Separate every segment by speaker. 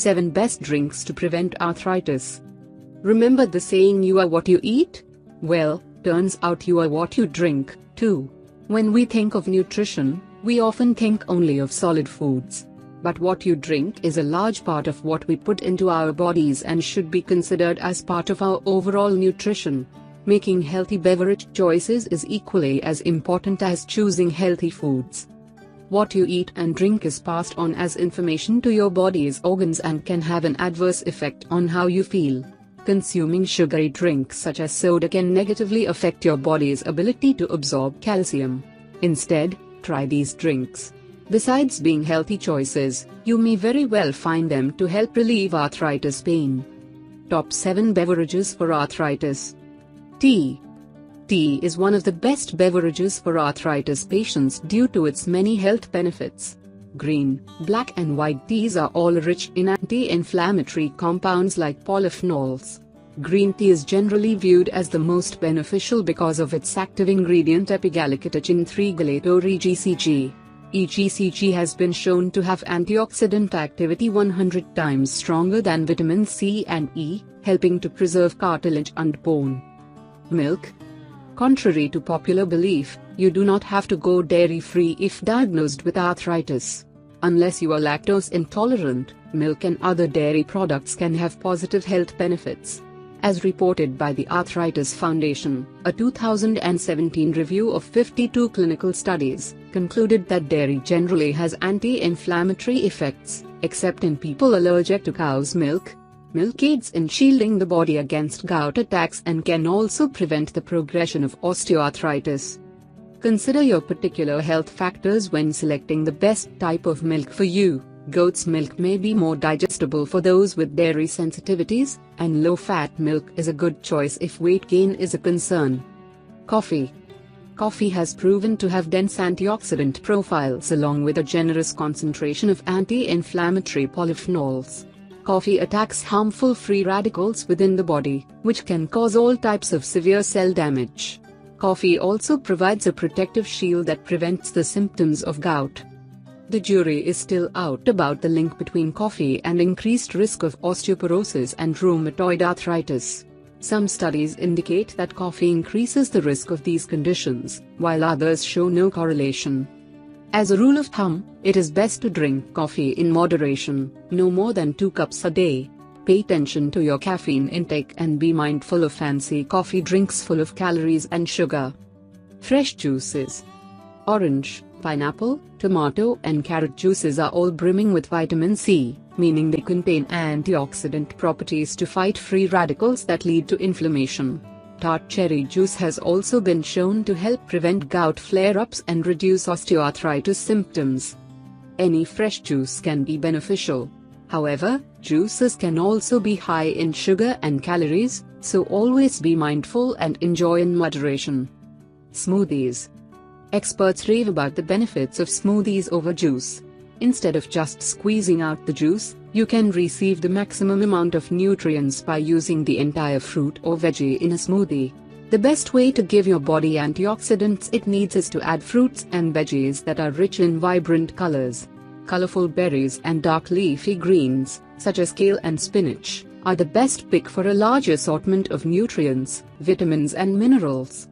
Speaker 1: 7 Best Drinks to Prevent Arthritis. Remember the saying, you are what you eat? Well, turns out you are what you drink, too. When we think of nutrition, we often think only of solid foods. But what you drink is a large part of what we put into our bodies and should be considered as part of our overall nutrition. Making healthy beverage choices is equally as important as choosing healthy foods. What you eat and drink is passed on as information to your body's organs and can have an adverse effect on how you feel. Consuming sugary drinks such as soda can negatively affect your body's ability to absorb calcium. Instead, try these drinks. Besides being healthy choices, you may very well find them to help relieve arthritis pain. Top 7 Beverages for Arthritis. Tea. Tea is one of the best beverages for arthritis patients due to its many health benefits. Green, black and white teas are all rich in anti-inflammatory compounds like polyphenols. Green tea is generally viewed as the most beneficial because of its active ingredient epigallocatechin 3-galato EGCG. EGCG has been shown to have antioxidant activity 100 times stronger than vitamin C and E, helping to preserve cartilage and bone. Milk. Contrary to popular belief, you do not have to go dairy-free if diagnosed with arthritis. Unless you are lactose intolerant, milk and other dairy products can have positive health benefits. As reported by the Arthritis Foundation, a 2017 review of 52 clinical studies concluded that dairy generally has anti-inflammatory effects, except in people allergic to cow's milk. Milk aids in shielding the body against gout attacks and can also prevent the progression of osteoarthritis. Consider your particular health factors when selecting the best type of milk for you. Goat's milk may be more digestible for those with dairy sensitivities, and low-fat milk is a good choice if weight gain is a concern. Coffee. Coffee has proven to have dense antioxidant profiles along with a generous concentration of anti-inflammatory polyphenols. Coffee attacks harmful free radicals within the body, which can cause all types of severe cell damage. Coffee also provides a protective shield that prevents the symptoms of gout. The jury is still out about the link between coffee and increased risk of osteoporosis and rheumatoid arthritis. Some studies indicate that coffee increases the risk of these conditions, while others show no correlation. As a rule of thumb, it is best to drink coffee in moderation, no more than 2 cups a day. Pay attention to your caffeine intake and be mindful of fancy coffee drinks full of calories and sugar. Fresh juices. Orange, pineapple, tomato and carrot juices are all brimming with vitamin C, meaning they contain antioxidant properties to fight free radicals that lead to inflammation. Tart cherry juice has also been shown to help prevent gout flare-ups and reduce osteoarthritis symptoms. Any fresh juice can be beneficial. However, juices can also be high in sugar and calories, so always be mindful and enjoy in moderation. Smoothies. Experts rave about the benefits of smoothies over juice. Instead of just squeezing out the juice, you can receive the maximum amount of nutrients by using the entire fruit or veggie in a smoothie. The best way to give your body antioxidants it needs is to add fruits and veggies that are rich in vibrant colors. Colorful berries and dark leafy greens, such as kale and spinach, are the best pick for a large assortment of nutrients, vitamins and minerals.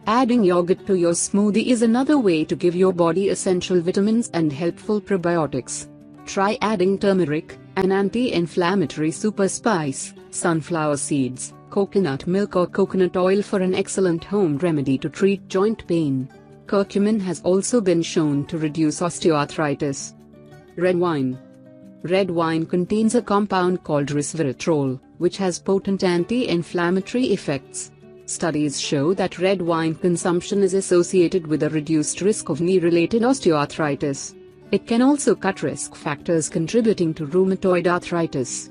Speaker 1: Adding yogurt to your smoothie is another way to give your body essential vitamins and helpful probiotics. Try adding turmeric, an anti-inflammatory super spice, sunflower seeds, coconut milk or coconut oil for an excellent home remedy to treat joint pain. Curcumin has also been shown to reduce osteoarthritis. Red wine. Red wine contains a compound called resveratrol, which has potent anti-inflammatory effects. Studies show that red wine consumption is associated with a reduced risk of knee-related osteoarthritis. It can also cut risk factors contributing to rheumatoid arthritis.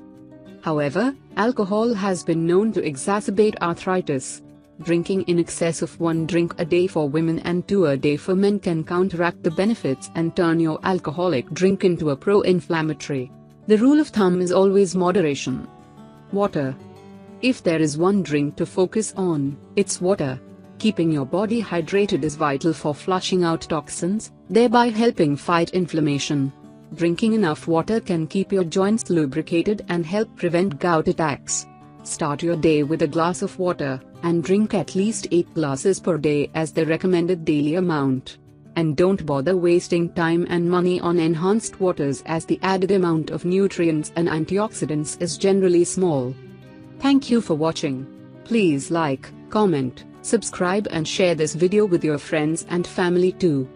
Speaker 1: However, alcohol has been known to exacerbate arthritis. Drinking in excess of 1 drink a day for women and 2 a day for men can counteract the benefits and turn your alcoholic drink into a pro-inflammatory. The rule of thumb is always moderation. Water. If there is one drink to focus on, it's water. Keeping your body hydrated is vital for flushing out toxins, thereby helping fight inflammation. Drinking enough water can keep your joints lubricated and help prevent gout attacks. Start your day with a glass of water, and drink at least 8 glasses per day as the recommended daily amount. And don't bother wasting time and money on enhanced waters, as the added amount of nutrients and antioxidants is generally small. Thank you for watching. Please like, comment, subscribe and share this video with your friends and family too.